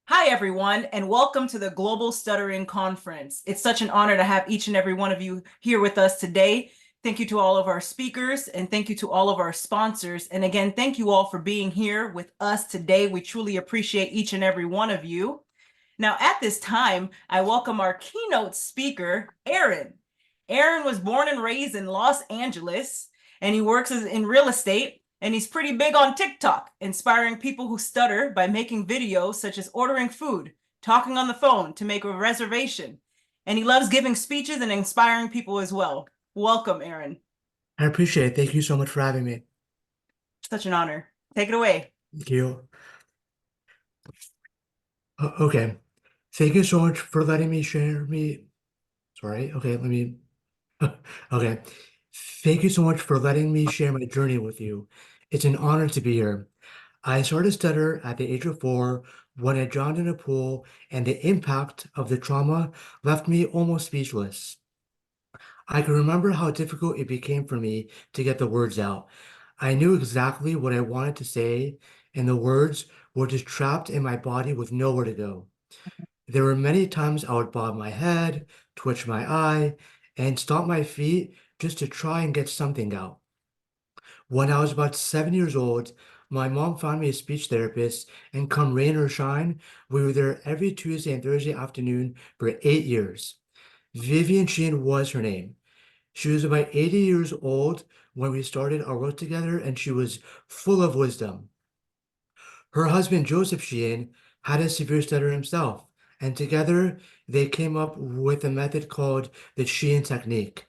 Hi, everyone, and welcome to the Global Stuttering Conference. It's such an honor to have each and every one of you here with us today. Thank you to all of our speakers, and thank you to all of our sponsors. And again, thank you all for being here with us today. We truly appreciate each and every one of you. Now, at this time, I welcome our keynote speaker, Aaron. Aaron was born and raised in Los Angeles, and he works in real estate, and he's pretty big on TikTok, inspiring people who stutter by making videos such as ordering food, talking on the phone to make a reservation. And he loves giving speeches and inspiring people as well. Welcome, Aaron. I appreciate it. Thank you so much for having me. Such an honor. Take it away. Thank you. Okay. Thank you so much for letting me share me. Sorry. Okay. Let me. Okay. Thank you so much for letting me share my journey with you. It's an honor to be here. I started to stutter at the age of 4 when I drowned in a pool, and the impact of the trauma left me almost speechless. I can remember how difficult it became for me to get the words out. I knew exactly what I wanted to say, and the words were just trapped in my body with nowhere to go. There were many times I would bob my head, twitch my eye, and stomp my feet just to try and get something out. When I was about 7 years old, my mom found me a speech therapist, and come rain or shine, we were there every Tuesday and Thursday afternoon for 8 years. Vivian Sheen was her name. She was about 80 years old when we started our work together, and she was full of wisdom. Her husband, Joseph Sheehan, had a severe stutter himself, and together they came up with a method called the Sheehan technique.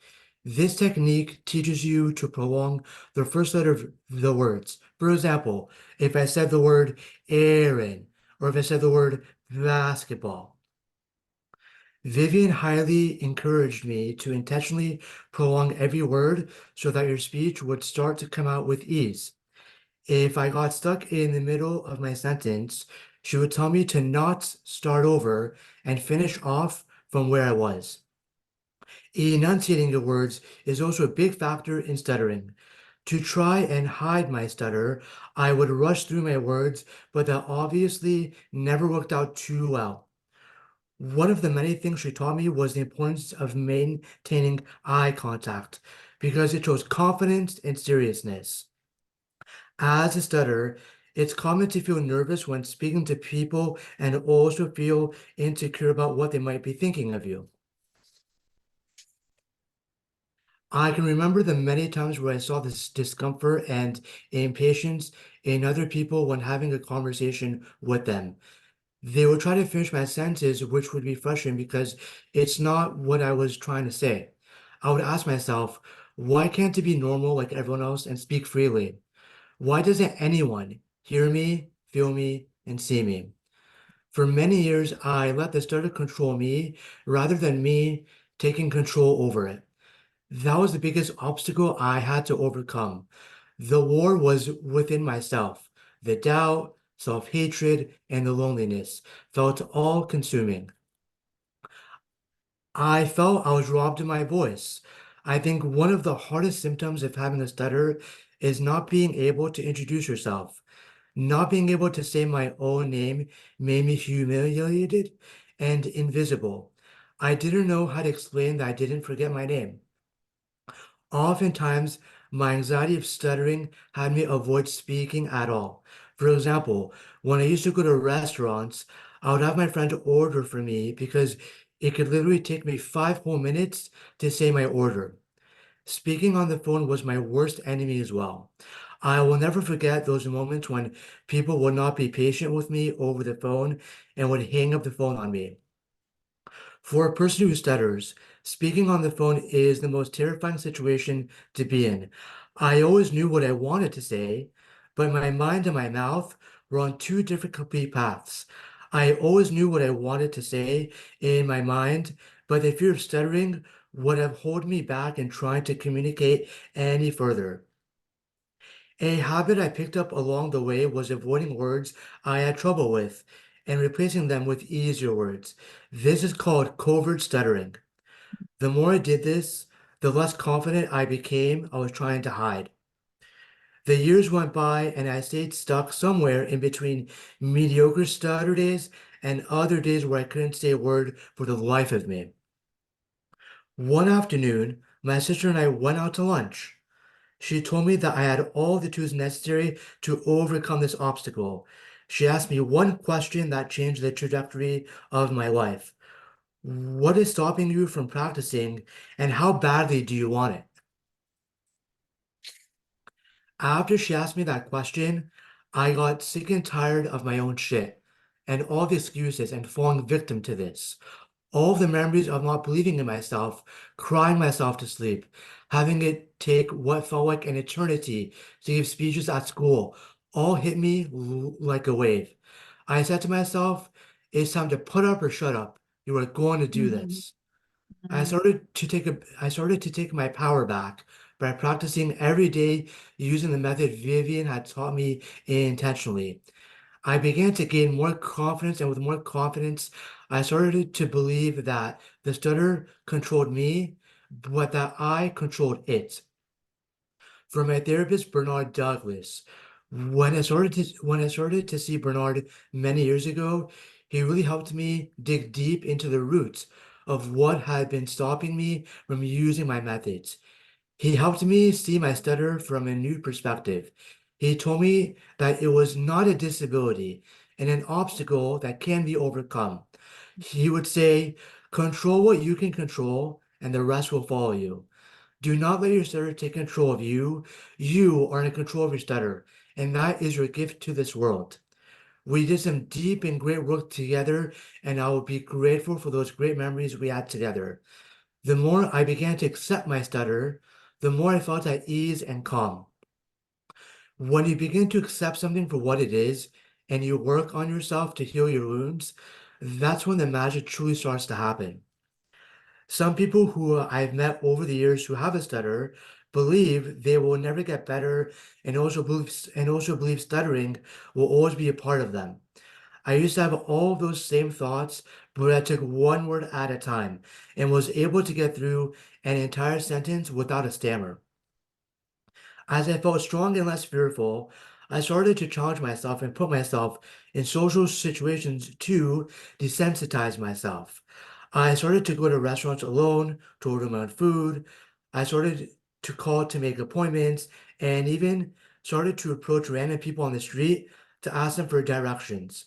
This technique teaches you to prolong the first letter of the words. For example, if I said the word Aaron, or if I said the word basketball, Vivian highly encouraged me to intentionally prolong every word so that your speech would start to come out with ease. If I got stuck in the middle of my sentence, she would tell me to not start over and finish off from where I was. Enunciating the words is also a big factor in stuttering. To try and hide my stutter, I would rush through my words, but that obviously never worked out too well. One of the many things she taught me was the importance of maintaining eye contact because it shows confidence and seriousness. As a stutterer, it's common to feel nervous when speaking to people and also feel insecure about what they might be thinking of you. I can remember the many times where I saw this discomfort and impatience in other people when having a conversation with them. They would try to finish my sentences, which would be frustrating because it's not what I was trying to say. I would ask myself, why can't it be normal like everyone else and speak freely? Why doesn't anyone hear me, feel me, and see me? For many years, I let the stutter control me rather than me taking control over it. That was the biggest obstacle I had to overcome. The war was within myself. The doubt, self-hatred, and the loneliness felt all-consuming. I felt I was robbed of my voice. I think one of the hardest symptoms of having a stutter is not being able to introduce yourself. Not being able to say my own name made me humiliated and invisible. I didn't know how to explain that I didn't forget my name. Oftentimes, my anxiety of stuttering had me avoid speaking at all. For example, when I used to go to restaurants, I would have my friend order for me because it could literally take me 5 whole minutes to say my order. Speaking on the phone was my worst enemy as well. I will never forget those moments when people would not be patient with me over the phone and would hang up the phone on me. For a person who stutters, speaking on the phone is the most terrifying situation to be in. I always knew what I wanted to say, but my mind and my mouth were on two different complete paths. I always knew what I wanted to say in my mind, but the fear of stuttering would have held me back in trying to communicate any further. A habit I picked up along the way was avoiding words I had trouble with and replacing them with easier words. This is called covert stuttering. The more I did this, the less confident I became I was trying to hide. The years went by and I stayed stuck somewhere in between mediocre stutter days and other days where I couldn't say a word for the life of me. One afternoon, my sister and I went out to lunch. She told me that I had all the tools necessary to overcome this obstacle. She asked me one question that changed the trajectory of my life. What is stopping you from practicing, and how badly do you want it? After she asked me that question, I got sick and tired of my own shit and all the excuses and falling victim to this. All the memories of not believing in myself, crying myself to sleep, having it take what felt like an eternity to give speeches at school, all hit me like a wave. I said to myself, it's time to put up or shut up. You are going to do Mhm, this. mhm, I started to take my power back by practicing every day using the method Vivian had taught me intentionally. I began to gain more confidence, and with more confidence, I started to believe that the stutter controlled me, but that I controlled it. From my therapist, Bernard Douglas, when I started to see Bernard many years ago, he really helped me dig deep into the roots of what had been stopping me from using my methods. He helped me see my stutter from a new perspective. He told me that it was not a disability and an obstacle that can be overcome. He would say, control what you can control, and the rest will follow you. Do not let your stutter take control of you. You are in control of your stutter, and that is your gift to this world. We did some deep and great work together, and I will be grateful for those great memories we had together. The more I began to accept my stutter, the more I felt at ease and calm. When you begin to accept something for what it is and you work on yourself to heal your wounds, that's when the magic truly starts to happen. Some people who I've met over the years who have a stutter believe they will never get better and also believe stuttering will always be a part of them. I used to have all of those same thoughts, but I took one word at a time and was able to get through an entire sentence without a stammer. As I felt strong and less fearful, I started to challenge myself and put myself in social situations to desensitize myself. I started to go to restaurants alone to order my own food. I started to call to make appointments and even started to approach random people on the street to ask them for directions.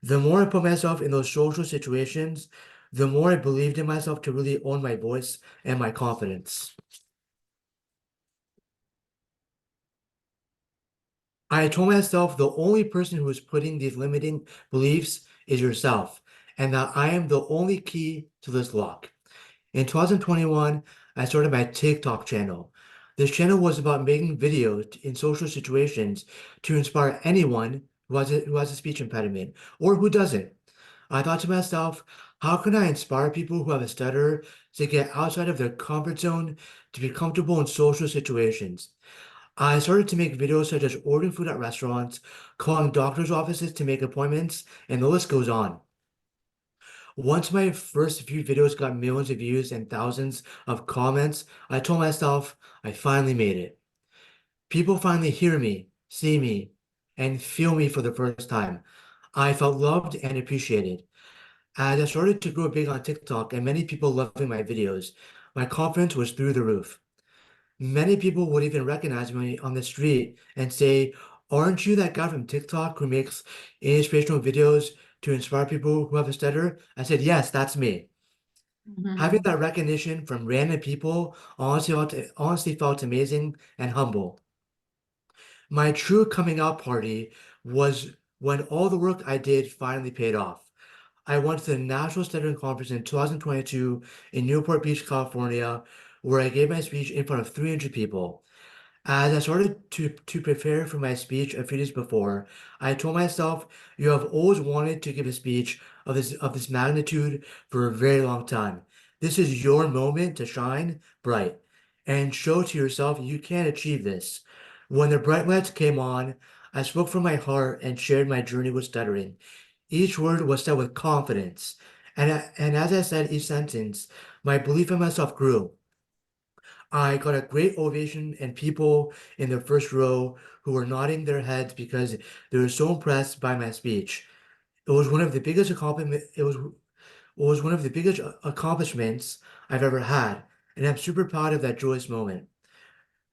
The more I put myself in those social situations, the more I believed in myself to really own my voice and my confidence. I told myself the only person who is putting these limiting beliefs is yourself, and that I am the only key to this lock. In 2021, I started my TikTok channel. This channel was about making videos in social situations to inspire anyone who has a speech impediment or who doesn't. I thought to myself, how can I inspire people who have a stutter to get outside of their comfort zone to be comfortable in social situations? I started to make videos such as ordering food at restaurants, calling doctor's offices to make appointments, and the list goes on. Once my first few videos got millions of views and thousands of comments, I told myself I finally made it. People finally hear me, see me, and feel me for the first time. I felt loved and appreciated. As I started to grow big on TikTok and many people loving my videos, my confidence was through the roof. Many people would even recognize me on the street and say, aren't you that guy from TikTok who makes inspirational videos to inspire people who have a stutter? I said, yes, that's me. Having mhm, that recognition from random people honestly felt amazing and humble. My true coming out party was when all the work I did finally paid off. I went to the National Stuttering Conference in 2022 in Newport Beach, California, where I gave my speech in front of 300 people. As I started to prepare for my speech a few days before, I told myself, you have always wanted to give a speech of this magnitude for a very long time. This is your moment to shine bright and show to yourself you can achieve this. When the bright lights came on, I spoke from my heart and shared my journey with stuttering. Each word was said with confidence, and as I said each sentence, my belief in myself grew. I got a great ovation and people in the first row who were nodding their heads because they were so impressed by my speech. It was one of the biggest accomplishment. It was one of the biggest accomplishments I've ever had, and I'm super proud of that joyous moment.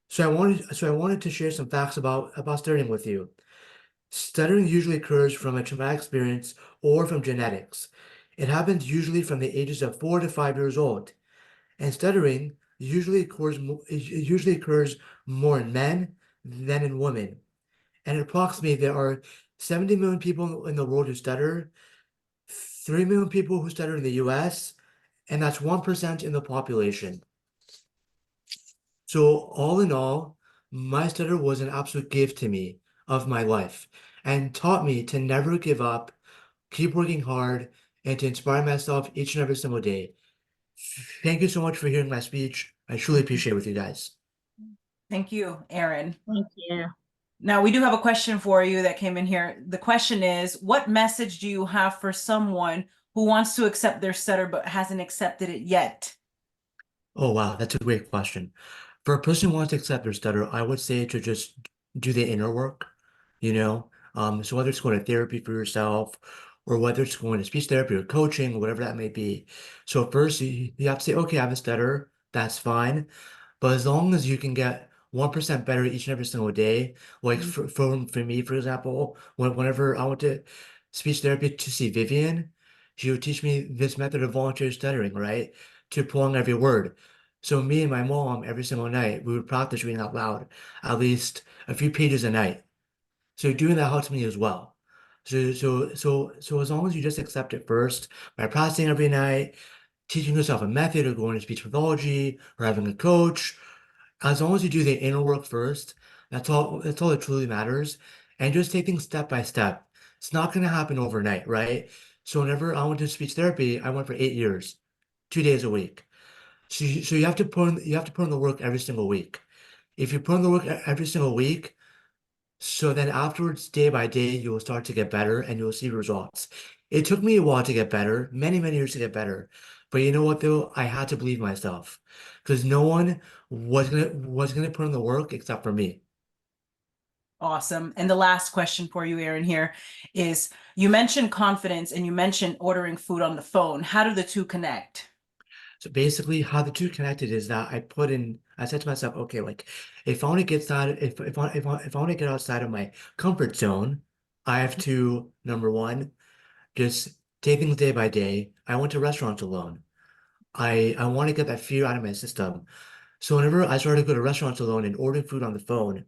So I wanted to share some facts about stuttering with you. Stuttering usually occurs from a traumatic experience or from genetics. It happens usually from the ages of 4 to 5 years old, and stuttering usually occurs more in men than in women. And approximately there are 70 million people in the world who stutter, 3 million people who stutter in the US, and that's 1% in the population. So all in all, my stutter was an absolute gift to me of my life and taught me to never give up, keep working hard, and to inspire myself each and every single day. Thank you so much for hearing my speech. I truly appreciate it with you guys. Thank you, Aaron. Thank you. Now, we do have a question for you that came in here. The question is, what message do you have for someone who wants to accept their stutter but hasn't accepted it yet? Oh, wow, that's a great question. For a person who wants to accept their stutter, I would say to just do the inner work, you know? So whether it's going to therapy for yourself or whether it's going to speech therapy or coaching or whatever that may be. So first you have to say, okay, I have a stutter. That's fine. But as long as you can get 1% better each and every single day, like Mhm. for me, for example, whenever I went to speech therapy to see Vivian, she would teach me this method of voluntary stuttering, right? To prolong every word. So me and my mom, every single night, we would practice reading out loud, at least a few pages a night. So doing that helps me as well. So as long as you just accept it first by practicing every night, teaching yourself a method or going to speech pathology or having a coach, as long as you do the inner work first, that's all that truly matters. And just take things step by step. It's not gonna happen overnight, right? So whenever I went to speech therapy, I went for 8 years, 2 days a week. So you have to put in the work every single week. If you put in the work every single week, so then afterwards, day by day, you will start to get better and you'll see results. It took me a while to get better, many, many years to get better. But you know what though? I had to believe myself because no one was gonna put in the work except for me. Awesome. And the last question for you, Aaron, here is you mentioned confidence and you mentioned ordering food on the phone. How do the two connect? So basically, how the two connected is that I said to myself, okay, like if I want to get outside, if I want to get outside of my comfort zone, I have to, number one, just take things day by day. I went to restaurants alone. I want to get that fear out of my system. So whenever I started to go to restaurants alone and order food on the phone,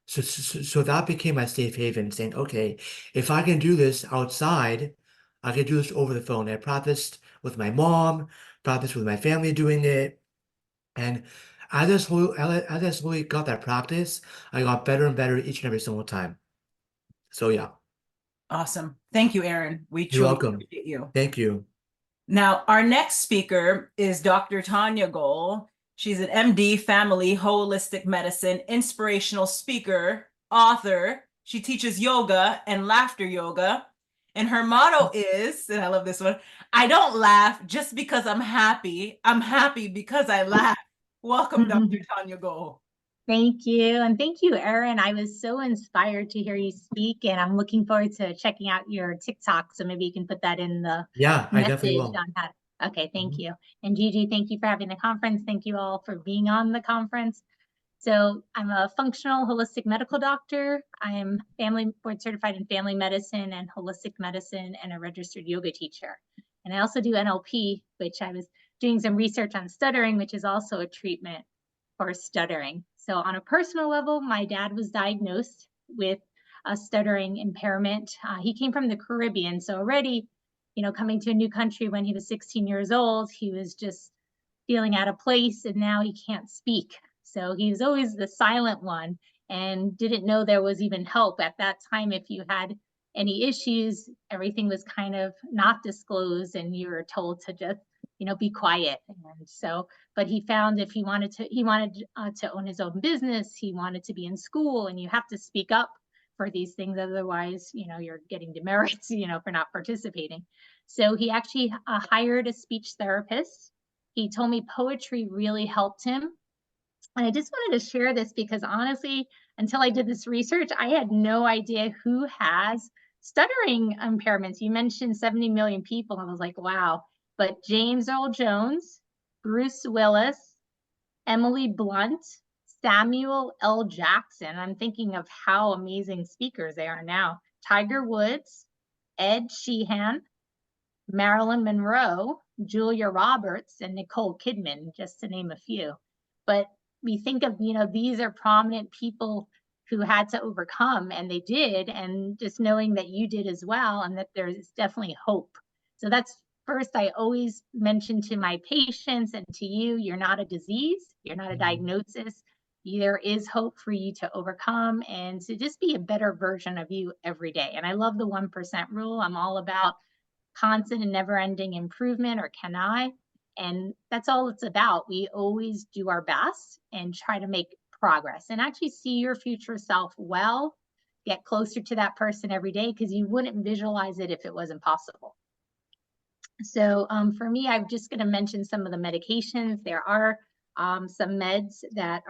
so that became my safe haven, saying, okay, if I can do this outside, I can do this over the phone. I practiced with my mom, practiced with my family doing it, and as I slowly got that practice, I got better and better each and every single time. So yeah, Awesome. Thank you, Aaron. We you're truly welcome. appreciate you. Thank you. Now, our next speaker is Dr. Tanya Goal. She's an MD, family, holistic medicine, inspirational speaker, author. She teaches yoga and laughter yoga. And her motto is, and I love this one, I don't laugh just because I'm happy. I'm happy because I laugh. Welcome, Dr. Tanya Goal. Thank you. And thank you, Erin. I was so inspired to hear you speak, and I'm looking forward to checking out your TikTok. So maybe you can put that in the Yeah, I definitely message will. on how. Okay, thank Mhm. you. And Gigi, thank you for having the conference. Thank you all for being on the conference. So I'm a functional holistic medical doctor. I'm family board certified in family medicine and holistic medicine and a registered yoga teacher. And I also do NLP, which I was doing some research on stuttering, which is also a treatment for stuttering. So on a personal level, my dad was diagnosed with a stuttering impairment. He came from the Caribbean, so already, coming to a new country when he was 16 years old, he was just feeling out of place, and now he can't speak. So he was always the silent one and didn't know there was even help at that time. If you had any issues, everything was kind of not disclosed and you were told to just, be quiet. And so, but he found if he wanted to own his own business, he wanted to be in school, and you have to speak up for these things. Otherwise, you're getting demerits, for not participating. So he actually hired a speech therapist. He told me poetry really helped him And I just wanted to share this because honestly, until I did this research, I had no idea who has stuttering impairments. You mentioned 70 million people. I was like, wow. But James Earl Jones, Bruce Willis, Emily Blunt, Samuel L. Jackson. I'm thinking of how amazing speakers they are now. Tiger Woods, Ed Sheehan, Marilyn Monroe, Julia Roberts, and Nicole Kidman, just to name a few. But we think of, these are prominent people who had to overcome, and they did, and just knowing that you did as well, and that there's definitely hope. So that's first, I always mention to my patients and to you, you're not a disease, you're not a diagnosis. There is hope for you to overcome and to just be a better version of you every day. And I love the 1% rule. I'm all about constant and never ending improvement, or can I? And that's all it's about. We always do our best and try to make progress and actually see your future self well, get closer to that person every day, because you wouldn't visualize it if it wasn't possible. So for me, I'm just going to mention some of the medications. There are some meds that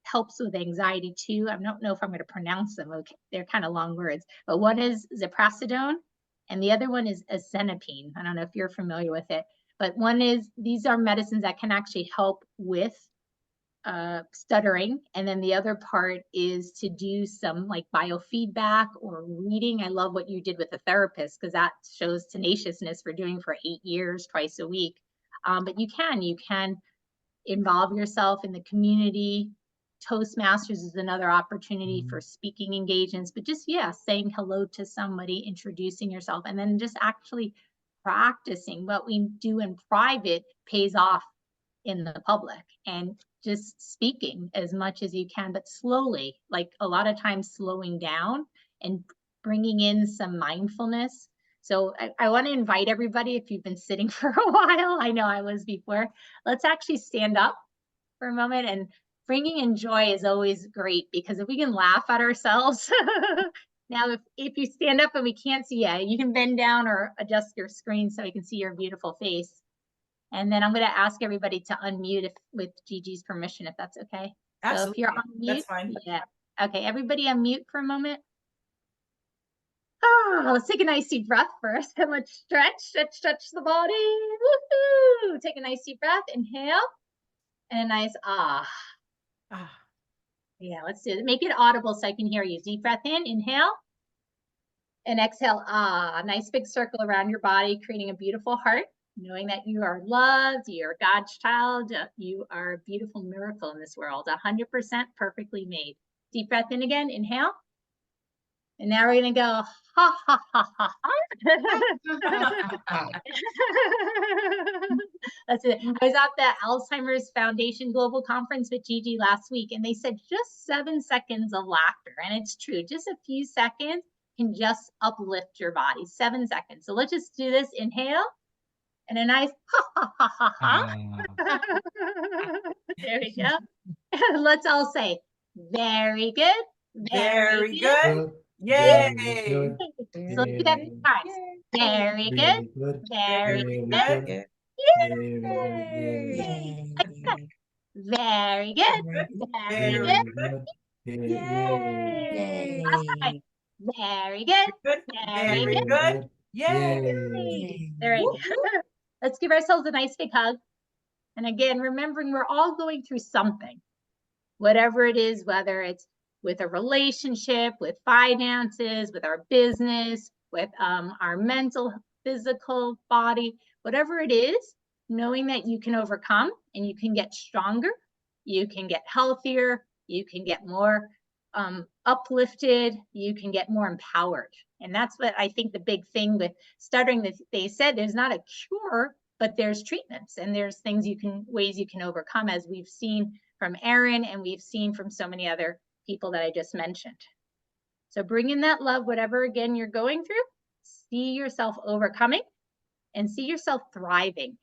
helps with anxiety too. I don't know if I'm going to pronounce them. Okay, they're kind of long words, but one is ziprasidone and the other one is azenapine. I don't know if you're familiar with it, but these are medicines that can actually help with stuttering. And then the other part is to do some like biofeedback or reading. I love what you did with the therapist, because that shows tenaciousness for doing for 8 years, twice a week. But you can involve yourself in the community. Toastmasters is another opportunity for speaking engagements, but just, saying hello to somebody, introducing yourself, and then just actually practicing what we do in private pays off in the public, and just speaking as much as you can, but slowly, like a lot of times slowing down and bringing in some mindfulness. So I want to invite everybody, if you've been sitting for a while, I know I was before, let's actually stand up for a moment. And bringing in joy is always great, because if we can laugh at ourselves. Now, if you stand up and we can't see you, you can bend down or adjust your screen so we can see your beautiful face. And then I'm going to ask everybody to unmute with Gigi's permission, if that's okay. Absolutely. So if you're on mute, that's fine. Yeah. Okay, everybody unmute for a moment. Oh, let's take a nice deep breath first. And let's stretch the body. Woohoo! Take a nice deep breath. Inhale. And a nice ah. Ah. Yeah, let's do it. Make it audible so I can hear you. Deep breath in, inhale. And exhale, ah. Nice big circle around your body, creating a beautiful heart. Knowing that you are loved, you're God's child, you are a beautiful miracle in this world, 100% perfectly made. Deep breath in again, inhale. And now we're gonna go, ha, ha, ha, ha, ha. That's it. I was at the Alzheimer's Foundation Global Conference with Gigi last week, and they said just 7 seconds of laughter. And it's true, just a few seconds can just uplift your body, 7 seconds. So let's just do this, inhale. And a nice ha, ha, ha, ha, ha. There we go. Let's all say, very good. Very good. Yay. Good. So let's do that 3 times. Very good. Very good. Very good. Very good. Yay. Last time. Very good. Very Very good. good. Yay. There we go. Let's give ourselves a nice big hug. And again, remembering we're all going through something, whatever it is, whether it's with a relationship, with finances, with our business, with our mental, physical body, whatever it is, knowing that you can overcome and you can get stronger, you can get healthier, you can get more uplifted, you can get more empowered. And that's what I think the big thing with stuttering, that they said there's not a cure, but there's treatments and there's ways you can overcome, as we've seen from Erin and we've seen from so many other people that I just mentioned. So bring in that love, whatever again you're going through, see yourself overcoming and see yourself thriving.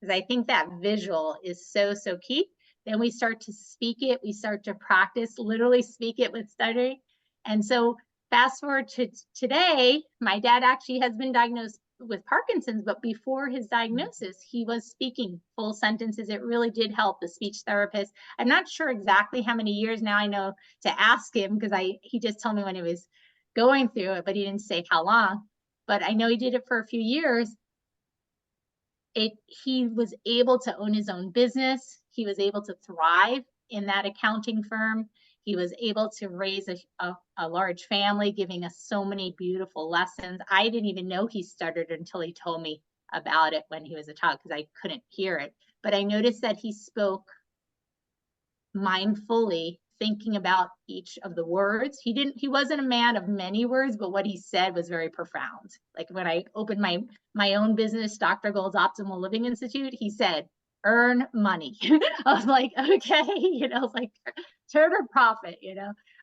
Because I think that visual is so, so key. Then we start to speak it. We start to practice, literally speak it with stuttering. And so fast forward to today, my dad actually has been diagnosed with Parkinson's, but before his diagnosis, he was speaking full sentences. It really did help the speech therapist. I'm not sure exactly how many years now. I know to ask him because he just told me when he was going through it, but he didn't say how long. But I know he did it for a few years. He was able to own his own business. He was able to thrive in that accounting firm. He was able to raise a large family, giving us so many beautiful lessons. I didn't even know he stuttered until he told me about it when he was a child because I couldn't hear it. But I noticed that he spoke mindfully, thinking about each of the words. He wasn't a man of many words, but what he said was very profound. Like when I opened my own business, Dr. Gold's Optimal Living Institute, he said, earn money. I was like, okay, like turn a profit,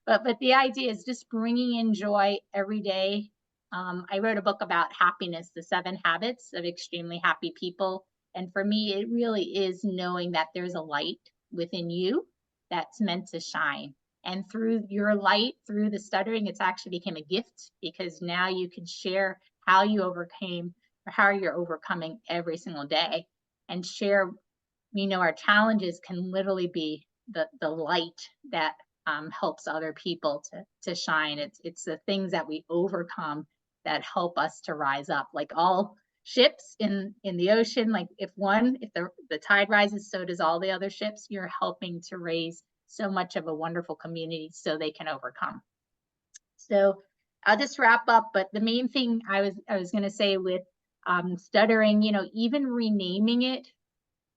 but the idea is just bringing in joy every day. I wrote a book about happiness, the 7 habits of extremely happy people. And for me, it really is knowing that there's a light within you that's meant to shine. And through your light, through the stuttering, it's actually became a gift because now you can share how you overcame or how you're overcoming every single day and share, our challenges can literally be the light that helps other people to shine. It's the things that we overcome that help us to rise up. Like all ships in the ocean, like if the tide rises, so does all the other ships. You're helping to raise so much of a wonderful community so they can overcome. So I'll just wrap up, but the main thing I was going to say with stuttering, even renaming it,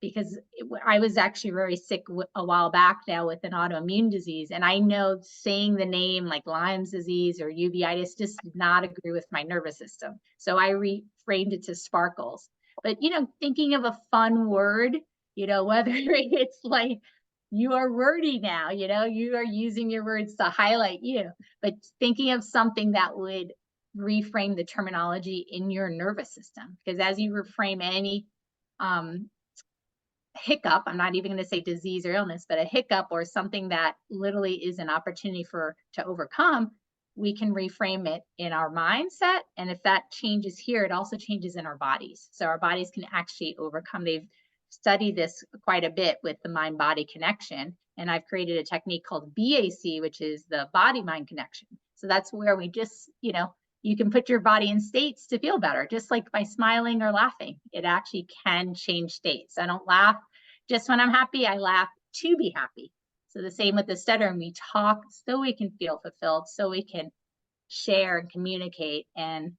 because I was actually very sick a while back now with an autoimmune disease. And I know saying the name like Lyme's disease or uveitis just did not agree with my nervous system. So I reframed it to sparkles. But, thinking of a fun word, whether it's like you are wordy now, you are using your words to highlight you, but thinking of something that would reframe the terminology in your nervous system. Because as you reframe any hiccup, I'm not even going to say disease or illness, but a hiccup or something that literally is an opportunity to overcome, we can reframe it in our mindset. And if that changes here, it also changes in our bodies. So our bodies can actually overcome. They've studied this quite a bit with the mind-body connection. And I've created a technique called BAC, which is the body-mind connection. So that's where we just, you can put your body in states to feel better, just like by smiling or laughing. It actually can change states. I don't laugh just when I'm happy. I laugh to be happy. So the same with the stuttering. We talk so we can feel fulfilled, so we can share and communicate and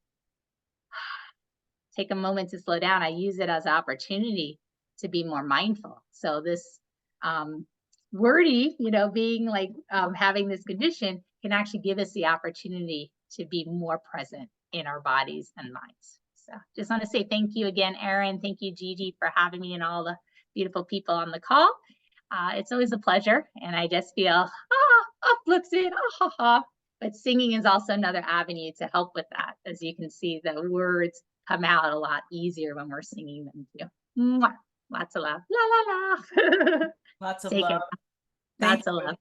take a moment to slow down. I use it as an opportunity to be more mindful. So this wordy, being like having this condition can actually give us the opportunity to be more present in our bodies and minds. So just want to say thank you again, Erin. Thank you, Gigi, for having me and all the beautiful people on the call. It's always a pleasure. And I just feel, uplifted, But singing is also another avenue to help with that. As you can see, the words come out a lot easier when we're singing them too. Mwah. Lots of love. La, la, la. Lots of Take love. care. Thank Lots of love.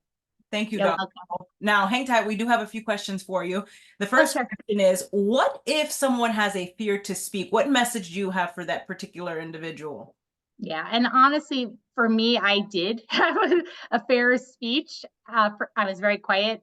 Thank you, You're Dr. welcome. Now, hang tight. We do have a few questions for you. The first sure. question is, what if someone has a fear to speak? What message do you have for that particular individual? Yeah, and honestly, for me, I did have a fear of speech. I was very quiet.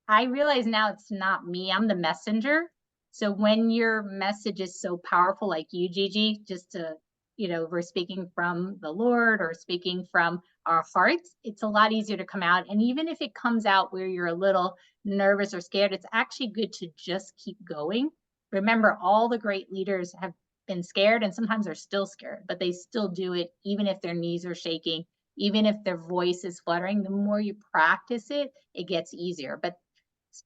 I realize now it's not me. I'm the messenger. So when your message is so powerful, like you, Gigi, just to, we're speaking from the Lord or speaking from our hearts, it's a lot easier to come out. And even if it comes out where you're a little nervous or scared, it's actually good to just keep going. Remember, all the great leaders have been scared and sometimes they're still scared, but they still do it, even if their knees are shaking, even if their voice is fluttering. The more you practice it, it gets easier. But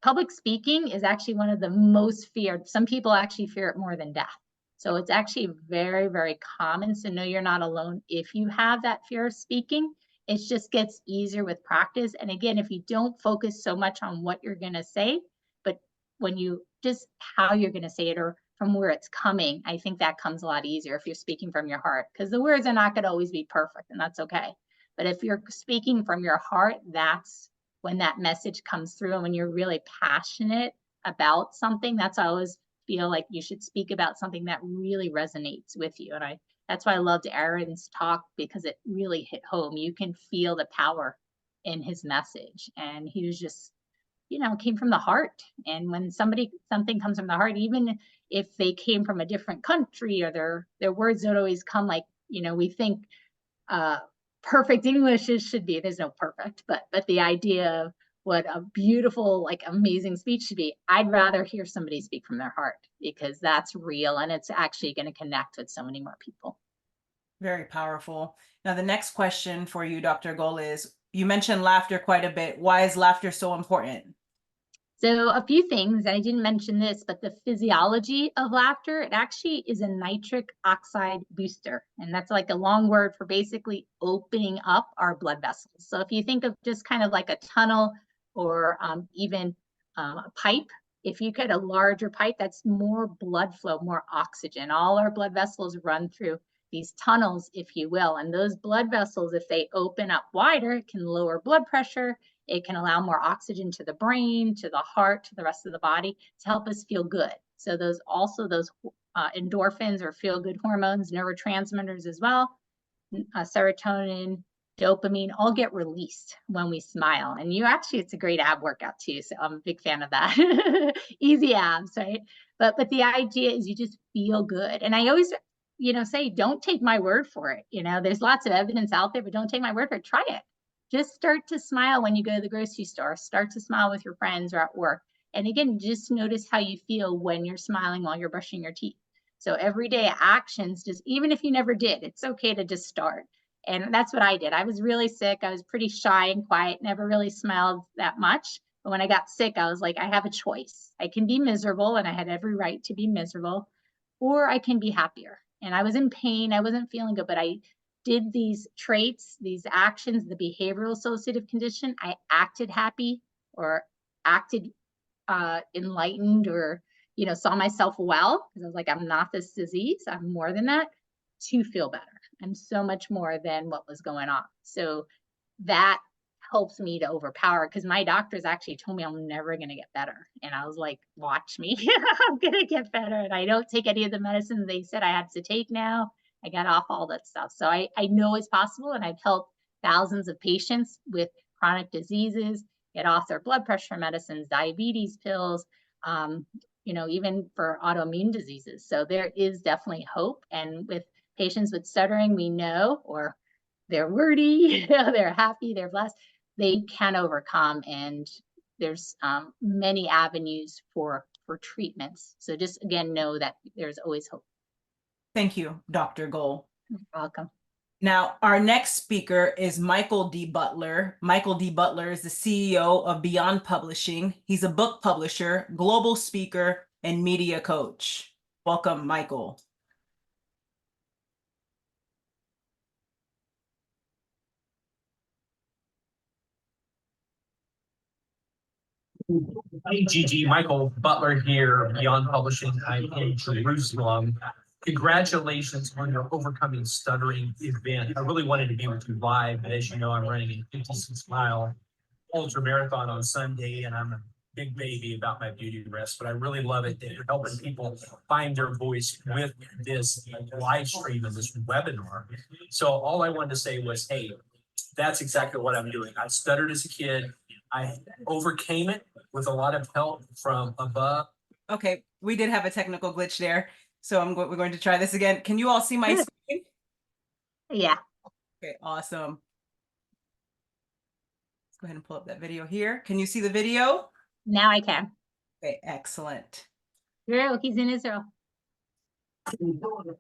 public speaking is actually one of the most feared. Some people actually fear it more than death. So it's actually very, very common. So no, you're not alone if you have that fear of speaking. It just gets easier with practice. And again, if you don't focus so much on what you're going to say, but when you just how you're going to say it or from where it's coming, I think that comes a lot easier if you're speaking from your heart, because the words are not going to always be perfect, and that's okay. But if you're speaking from your heart, that's when that message comes through. And when you're really passionate about something, that's why I always feel like you should speak about something that really resonates with you. And that's why I loved Aaron's talk, because it really hit home. You can feel the power in his message. And he was just, came from the heart. And when something comes from the heart, even if they came from a different country, or their words don't always come like, we think perfect English should be. There's no perfect, but the idea of what a beautiful, like, amazing speech should be. I'd rather hear somebody speak from their heart, because that's real and it's actually going to connect with so many more people. Very powerful. Now, the next question for you, Dr. Goal, is you mentioned laughter quite a bit. Why is laughter so important? So a few things, and I didn't mention this, but the physiology of laughter, it actually is a nitric oxide booster. And that's like a long word for basically opening up our blood vessels. So if you think of just kind of like a tunnel, or even a pipe, if you get a larger pipe, that's more blood flow, more oxygen. All our blood vessels run through these tunnels, if you will. And those blood vessels, if they open up wider, it can lower blood pressure. It can allow more oxygen to the brain, to the heart, to the rest of the body, to help us feel good. So those endorphins, or feel good hormones, neurotransmitters as well, serotonin, dopamine, all get released when we smile. And it's a great ab workout too. So I'm a big fan of that. Easy abs, right? But the idea is you just feel good. And I always, say, don't take my word for it. There's lots of evidence out there, but don't take my word for it. Try it. Just start to smile when you go to the grocery store. Start to smile with your friends or at work. And again, just notice how you feel when you're smiling while you're brushing your teeth. So everyday actions, just even if you never did, it's okay to just start. And that's what I did. I was really sick. I was pretty shy and quiet, never really smiled that much. But when I got sick, I was like, I have a choice. I can be miserable, and I had every right to be miserable, or I can be happier. And I was in pain. I wasn't feeling good, but I did these traits, these actions, the behavioral associative condition. I acted happy, or acted enlightened, or, saw myself well, because I was like, I'm not this disease. I'm more than that, to feel better. I'm so much more than what was going on. So that helps me to overpower, because my doctors actually told me I'm never going to get better. And I was like, watch me, I'm going to get better. And I don't take any of the medicines they said I had to take now. I got off all that stuff. So I know it's possible. And I've helped thousands of patients with chronic diseases get off their blood pressure medicines, diabetes pills, even for autoimmune diseases. So there is definitely hope. And with patients with stuttering, we know, or they're wordy, they're happy, they're blessed, they can overcome. And there's many avenues for treatments. So just, again, know that there's always hope. Thank you, Dr. Goal. You're welcome. Now, our next speaker is Michael D. Butler. Michael D. Butler is the CEO of Beyond Publishing. He's a book publisher, global speaker, and media coach. Welcome, Michael. Hey, Gigi, Michael Butler here, Beyond Publishing. I'm in Jerusalem. Congratulations on your Overcoming Stuttering event. I really wanted to be with you live, but as you know, I'm running a 56-mile ultra marathon on Sunday, and I'm a big baby about my beauty rest, but I really love it that you're helping people find their voice with this live stream and this webinar. So all I wanted to say was, hey, that's exactly what I'm doing. I stuttered as a kid. I overcame it with a lot of help from above. Okay, we did have a technical glitch there, so we're going to try this again. Can you all see my screen? Yeah. Okay, awesome. Let's go ahead and pull up that video here. Can you see the video? Now I can. Okay, excellent. He's in Israel.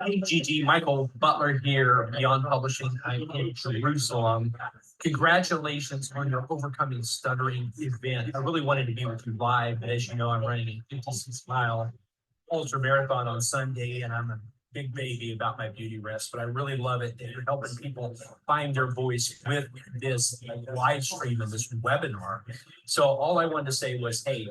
Hey, Gigi, Michael Butler here, Beyond Publishing. I'm in Jerusalem. Congratulations on your Overcoming Stuttering event. I really wanted to be with you live, but as you know, I'm running a 56-mile ultra marathon on Sunday, and I'm a big baby about my beauty rest, but I really love it that you're helping people find their voice with this live stream and this webinar. So all I wanted to say was, hey,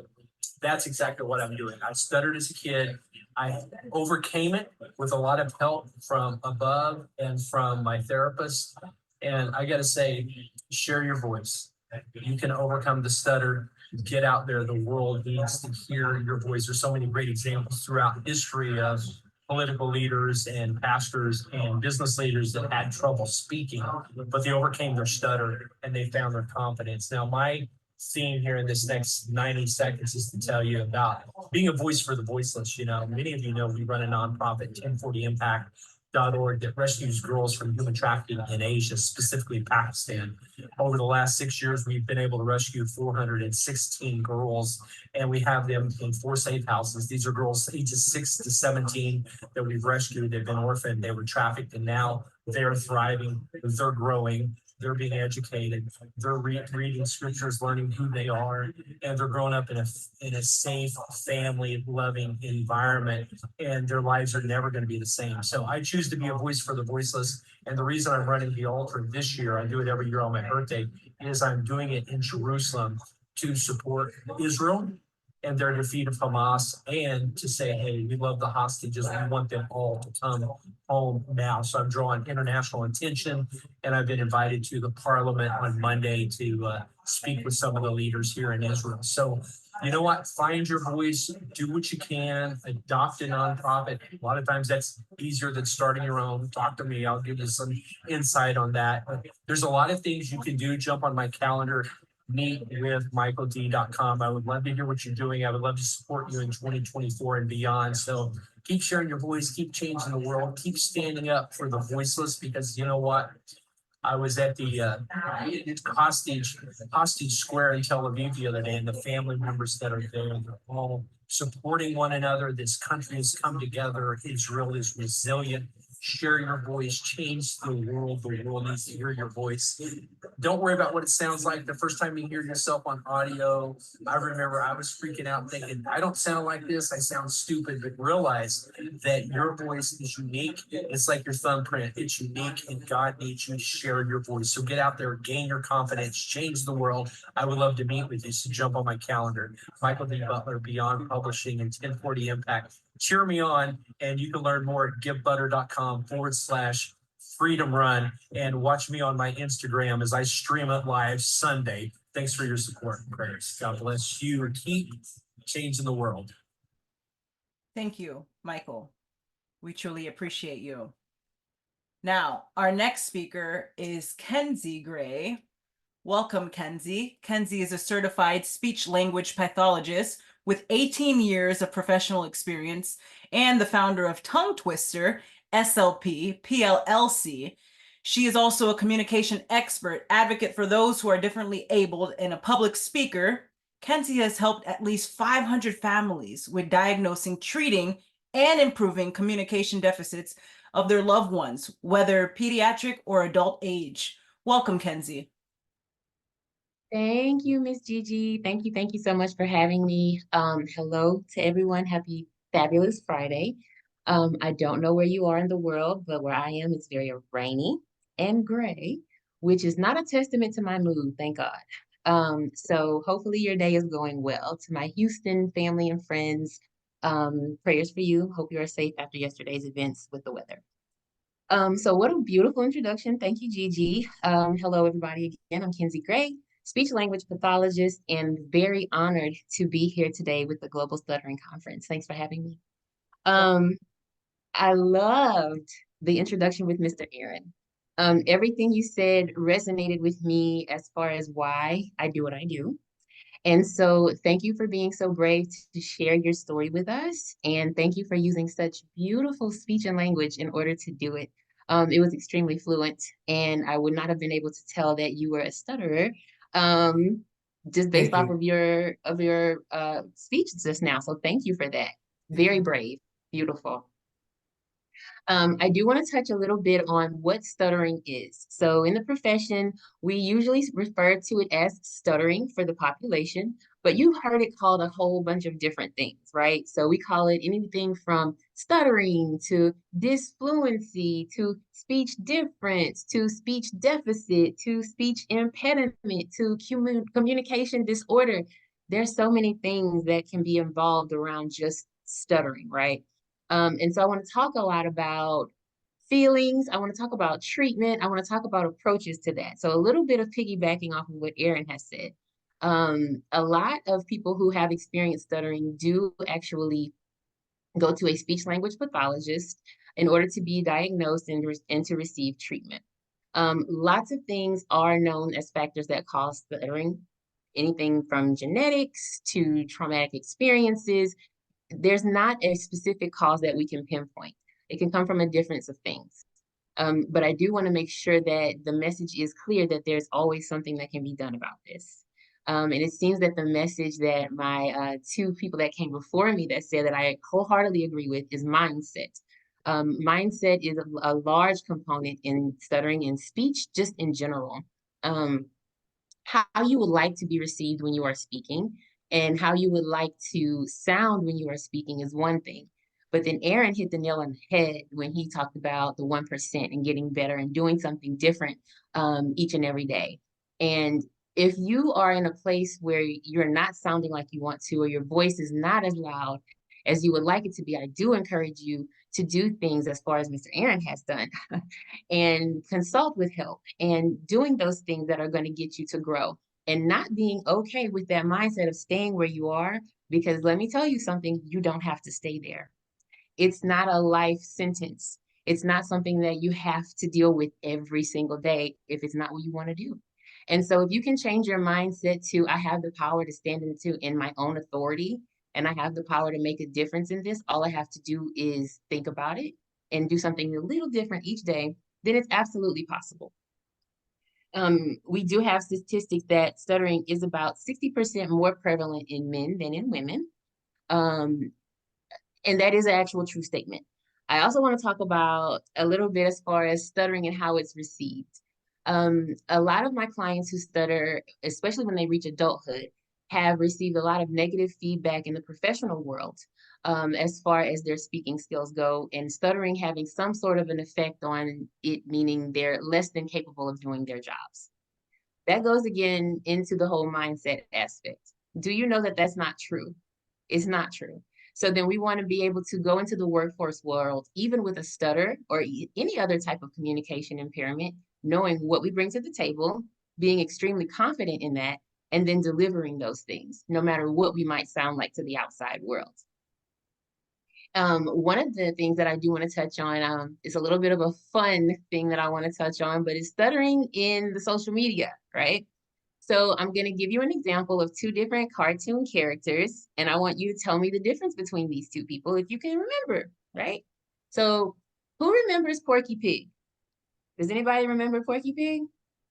that's exactly what I'm doing. I stuttered as a kid. I overcame it with a lot of help from above and from my therapist. And I got to say, share your voice. You can overcome the stutter. get out there. The world needs to hear your voice. There's so many great examples throughout history of political leaders and pastors and business leaders that had trouble speaking, but they overcame their stutter and they found their confidence. Now, my theme here in this next 90 seconds is to tell you about being a voice for the voiceless. You know, many of you know we run a nonprofit, 1040 Impact.org, that rescues girls from human trafficking in Asia, specifically Pakistan. Over the last 6 years, we've been able to rescue 416 girls, and we have them in 4 safe houses. These are girls ages 6 to 17 that we've rescued. They've been orphaned, they were trafficked, and now they're thriving, they're growing, they're being educated, they're reading scriptures, learning who they are, and they're growing up in a safe, family-loving environment, and their lives are never going to be the same. So I choose to be a voice for the voiceless, and the reason I'm running the altar this year, I do it every year on my birthday, is I'm doing it in Jerusalem to support Israel and their defeat of Hamas, and to say, hey, we love the hostages. We want them all to come home now. So I'm drawing international attention, and I've been invited to the parliament on Monday to speak with some of the leaders here in Israel. So you know what? Find your voice, do what you can, adopt a nonprofit. A lot of times that's easier than starting your own. Talk to me, I'll give you some insight on that. But there's a lot of things you can do. Jump on my calendar, meet with michaeld.com. I would love to hear what you're doing. I would love to support you in 2024 and beyond. So keep sharing your voice, keep changing the world, keep standing up for the voiceless, because you know what? I was at the hostage square in Tel Aviv the other day, and the family members that are there, they're all supporting one another. This country has come together. Israel is resilient. Share your voice, change the world. The world needs to hear your voice. Don't worry about what it sounds like the first time you hear yourself on audio. I remember I was freaking out thinking, I don't sound like this, I sound stupid, but realize that your voice is unique. It's like your thumbprint, it's unique, and God needs you to share your voice. So get out there, gain your confidence, change the world. I would love to meet with you, so jump on my calendar. Michael D. Butler, Beyond Publishing, and 1040 Impact. Cheer me on, and you can learn more at givebutter.com/freedom run, and watch me on my Instagram as I stream it live Sunday. Thanks for your support and prayers. God bless you, and keep changing the world. Thank you, Michael. We truly appreciate you. Now, our next speaker is Kenzie Gray. Welcome, Kenzie. Kenzie is a certified speech language pathologist with 18 years of professional experience and the founder of Tongue Twister, SLP, PLLC. She is also a communication expert, advocate for those who are differently abled, and a public speaker. Kenzie has helped at least 500 families with diagnosing, treating, and improving communication deficits of their loved ones, whether pediatric or adult age. Welcome, Kenzie. Thank you, Miss Gigi. Thank you so much for having me. Hello to everyone. Happy fabulous Friday. I don't know where you are in the world, but where I am, it's very rainy and gray, which is not a testament to my mood, thank God. So hopefully your day is going well. To my Houston family and friends, prayers for you. Hope you are safe after yesterday's events with the weather. So what a beautiful introduction. Thank you, Gigi. Hello, everybody. Again, I'm Kenzie Gray, speech language pathologist, and very honored to be here today with the Global Stuttering Conference. Thanks for having me. I loved the introduction with Mr. Aaron. Everything you said resonated with me as far as why I do what I do. And so thank you for being so brave to share your story with us. And thank you for using such beautiful speech and language in order to do it. It was extremely fluent, and I would not have been able to tell that you were a stutterer just based off of your speech just now. So thank you for that. Very brave. Beautiful. I do want to touch a little bit on what stuttering is. So in the profession, we usually refer to it as stuttering for the population, but you've heard it called a whole bunch of different things, right? So we call it anything from stuttering to disfluency to speech difference to speech deficit to speech impediment to communication disorder. There's so many things that can be involved around just stuttering, right? And so I want to talk a lot about feelings. I want to talk about treatment. I want to talk about approaches to that. So a little bit of piggybacking off of what Aaron has said. A lot of people who have experienced stuttering do actually go to a speech language pathologist in order to be diagnosed and to receive treatment. Lots of things are known as factors that cause stuttering, anything from genetics to traumatic experiences. There's not a specific cause that we can pinpoint. It can come from a difference of things. But I do want to make sure that the message is clear that there's always something that can be done about this. And it seems that the message that my two people that came before me that said that I wholeheartedly agree with is mindset. Mindset is a large component in stuttering and speech, just in general. How you would like to be received when you are speaking and how you would like to sound when you are speaking is one thing. But then Aaron hit the nail on the head when he talked about the 1% and getting better and doing something different each and every day. And if you are in a place where you're not sounding like you want to, or your voice is not as loud as you would like it to be, I do encourage you to do things as far as Mr. Aaron has done and consult with help and doing those things that are going to get you to grow and not being okay with that mindset of staying where you are. Because let me tell you something, you don't have to stay there. It's not a life sentence. It's not something that you have to deal with every single day if it's not what you want to do. And so if you can change your mindset to, I have the power to stand in my own authority and I have the power to make a difference in this, all I have to do is think about it and do something a little different each day, then it's absolutely possible. We do have statistics that stuttering is about 60% more prevalent in men than in women. And that is an actual true statement. I also want to talk about a little bit as far as stuttering and how it's received. A lot of my clients who stutter, especially when they reach adulthood, have received a lot of negative feedback in the professional world as far as their speaking skills go, and stuttering having some sort of an effect on it, meaning they're less than capable of doing their jobs. That goes again into the whole mindset aspect. Do you know that that's not true? It's not true. So then we want to be able to go into the workforce world, even with a stutter or any other type of communication impairment, knowing what we bring to the table, being extremely confident in that, and then delivering those things, no matter what we might sound like to the outside world. One of the things that I do want to touch on is a little bit of a fun thing that I want to touch on, but it's stuttering in the social media, right? So I'm going to give you an example of two different cartoon characters, and I want you to tell me the difference between these two people if you can remember, right? So who remembers Porky Pig? Does anybody remember Porky Pig?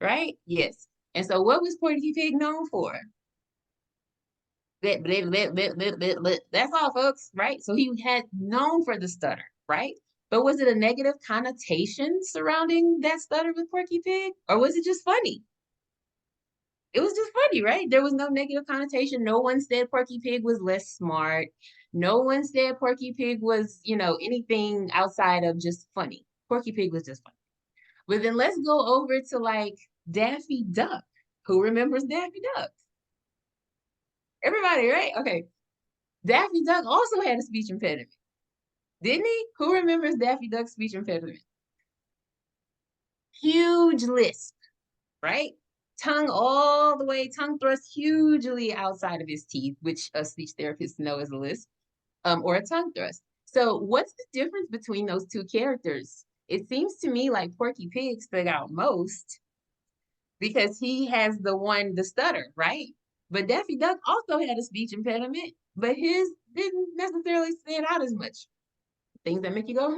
Right? Yes. And so what was Porky Pig known for? That's all, folks, right? So he had known for the stutter, right? But was it a negative connotation surrounding that stutter with Porky Pig? Or was it just funny? It was just funny, right? There was no negative connotation. No one said Porky Pig was less smart. No one said Porky Pig was, anything outside of just funny. Porky Pig was just funny. But then let's go over to like Daffy Duck. Who remembers Daffy Duck? Everybody, right? Okay. Daffy Duck also had a speech impediment. Didn't he? Who remembers Daffy Duck's speech impediment? Huge lisp, right? Tongue all the way, tongue thrust hugely outside of his teeth, which a speech therapist knows as a lisp, or a tongue thrust. So what's the difference between those two characters? It seems to me like Porky Pig stood out most because he has the stutter, right? But Daffy Duck also had a speech impediment, but his didn't necessarily stand out as much. Things that make you go,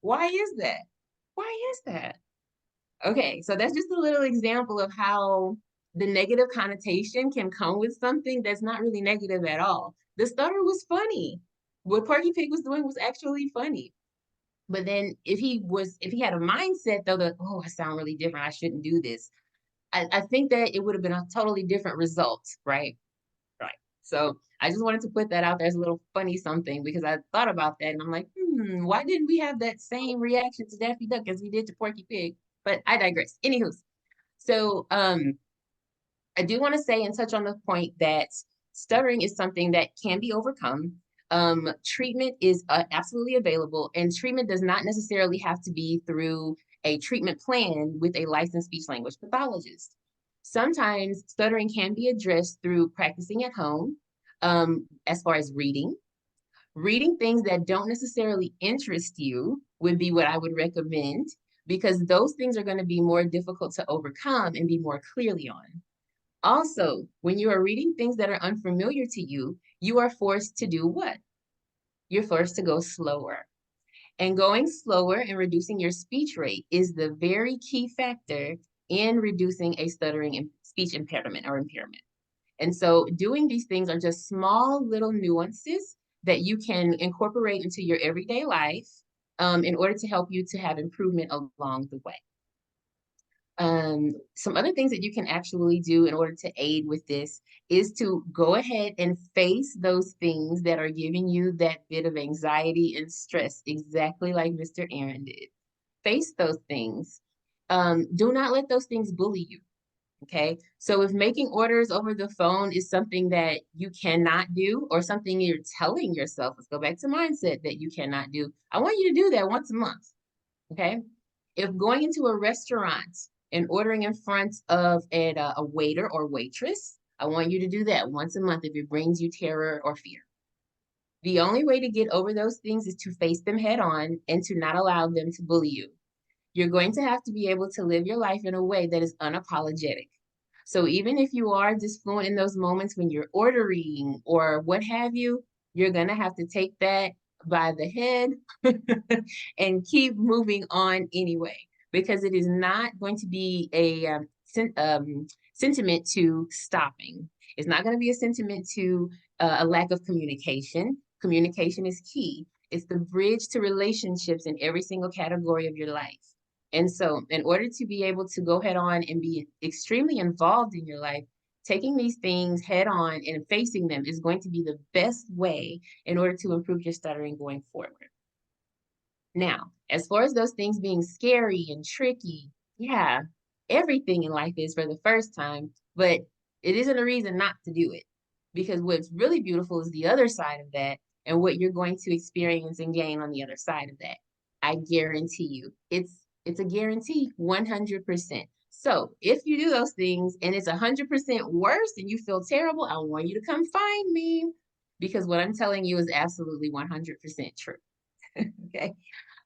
why is that? Why is that? Okay, so that's just a little example of how the negative connotation can come with something that's not really negative at all. The stutter was funny. What Porky Pig was doing was actually funny. But then if he had a mindset though that, oh, I sound really different, I shouldn't do this, I think that it would have been a totally different result, right? Right. So I just wanted to put that out there as a little funny something because I thought about that and I'm like, why didn't we have that same reaction to Daffy Duck as we did to Porky Pig? But I digress. Anywho, so I do want to say and touch on the point that stuttering is something that can be overcome. Treatment is absolutely available, and treatment does not necessarily have to be through a treatment plan with a licensed speech language pathologist. Sometimes stuttering can be addressed through practicing at home, as far as reading. Reading things that don't necessarily interest you would be what I would recommend, because those things are going to be more difficult to overcome and be more clearly on. Also, when you are reading things that are unfamiliar to you, you are forced to do what? You're forced to go slower. And going slower and reducing your speech rate is the very key factor in reducing a stuttering and speech impairment or impairment. And so doing these things are just small little nuances that you can incorporate into your everyday life, in order to help you to have improvement along the way. Some other things that you can actually do in order to aid with this is to go ahead and face those things that are giving you that bit of anxiety and stress, exactly like Mr. Aaron did. Face those things. Do not let those things bully you. Okay, so if making orders over the phone is something that you cannot do, or something you're telling yourself, let's go back to mindset, that you cannot do, I want you to do that once a month. Okay, if going into a restaurant and ordering in front of a waiter or waitress, I want you to do that once a month if it brings you terror or fear. The only way to get over those things is to face them head on and to not allow them to bully you. You're going to have to be able to live your life in a way that is unapologetic. So even if you are disfluent in those moments when you're ordering or what have you, you're going to have to take that by the head and keep moving on anyway, because it is not going to be a sentiment to stopping. It's not going to be a sentiment to a lack of communication. Communication is key. It's the bridge to relationships in every single category of your life. And so in order to be able to go head on and be extremely involved in your life, taking these things head on and facing them is going to be the best way in order to improve your stuttering going forward. Now, as far as those things being scary and tricky, yeah, everything in life is for the first time, but it isn't a reason not to do it. Because what's really beautiful is the other side of that and what you're going to experience and gain on the other side of that. I guarantee you, it's a guarantee, 100%. So if you do those things and it's 100% worse and you feel terrible, I want you to come find me, because what I'm telling you is absolutely 100% true. Okay.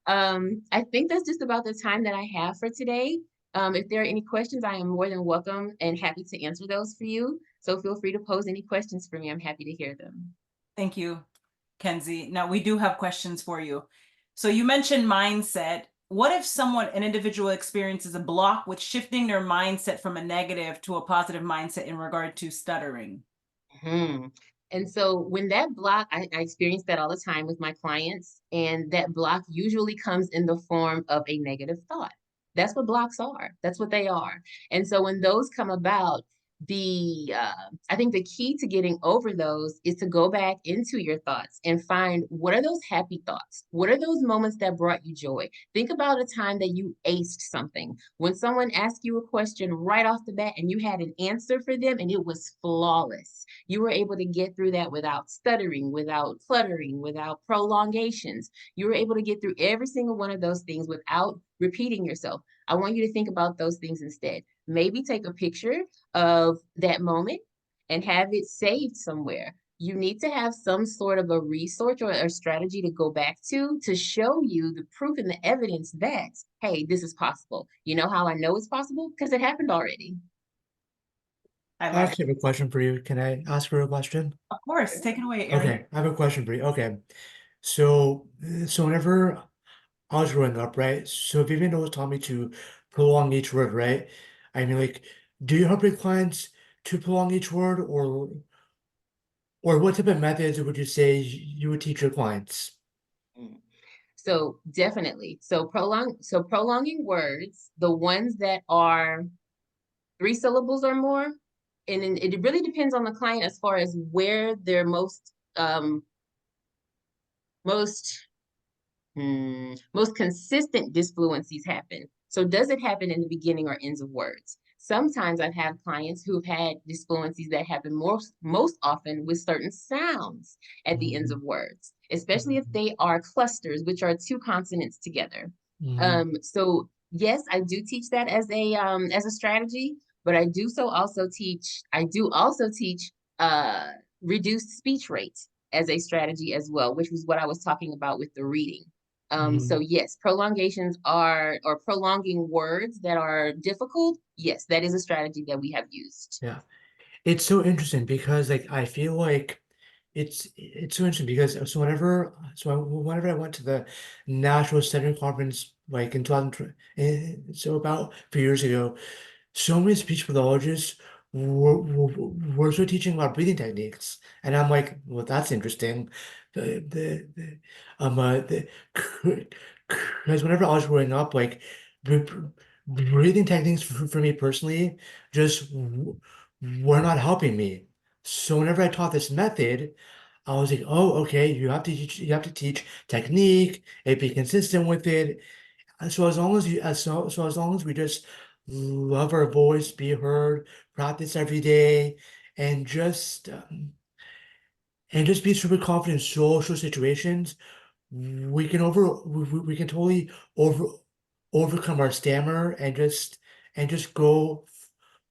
I think that's just about the time that I have for today. If there are any questions, I am more than welcome and happy to answer those for you. So feel free to pose any questions for me. I'm happy to hear them. Thank you, Kenzie. Now we do have questions for you. So you mentioned mindset. What if an individual experiences a block with shifting their mindset from a negative to a positive mindset in regard to stuttering? Hmm. And so when that block, I experience that all the time with my clients, and that block usually comes in the form of a negative thought. That's what blocks are. That's what they are. And so when those come about, I think the key to getting over those is to go back into your thoughts and find, what are those happy thoughts? What are those moments that brought you joy? Think about a time that you aced something. When someone asked you a question right off the bat and you had an answer for them and it was flawless. You were able to get through that without stuttering, without cluttering, without prolongations. You were able to get through every single one of those things without repeating yourself. I want you to think about those things instead. Maybe take a picture of that moment and have it saved somewhere. You need to have some sort of a resource or a strategy to go back to show you the proof and the evidence that, hey, this is possible. You know how I know it's possible? Because it happened already. I I love it. actually have a question for you. Can I ask her a question? Of course, take it away, Aaron. Okay, I have a question for you. Okay. So whenever I was growing up, right? So Vivian always taught me to prolong each word, right? I mean, like, do you help your clients to prolong each word, or what type of methods would you say you would teach your clients? Mm. So definitely. So prolonging words, the ones that are 3 syllables or more, and it really depends on the client as far as where their most consistent disfluencies happen. So does it happen in the beginning or ends of words? Sometimes I've had clients who've had disfluencies that happen most often with certain sounds at the ends of words, especially if they are clusters, which are 2 consonants together. Mhm. So yes, I do teach that as a strategy, But I do also teach reduced speech rates as a strategy as well, which was what I was talking about with the reading. So yes, prolongations or prolonging words that are difficult. Yes, that is a strategy that we have used. Yeah. It's so interesting because like I feel like it's so interesting because whenever I went to the National Stuttering Conference like in 2020, so about 3 years ago, so many speech pathologists were so teaching about breathing techniques, and I'm like, well, that's interesting. The because whenever I was growing up, like br- breathing techniques for me personally just were not helping me. So whenever I taught this method, I was like, oh, okay, you have to teach technique and be consistent with it. And so as long as so as long as we just love our voice, be heard, practice every day, and just be super confident in social situations, we can totally overcome our stammer and just go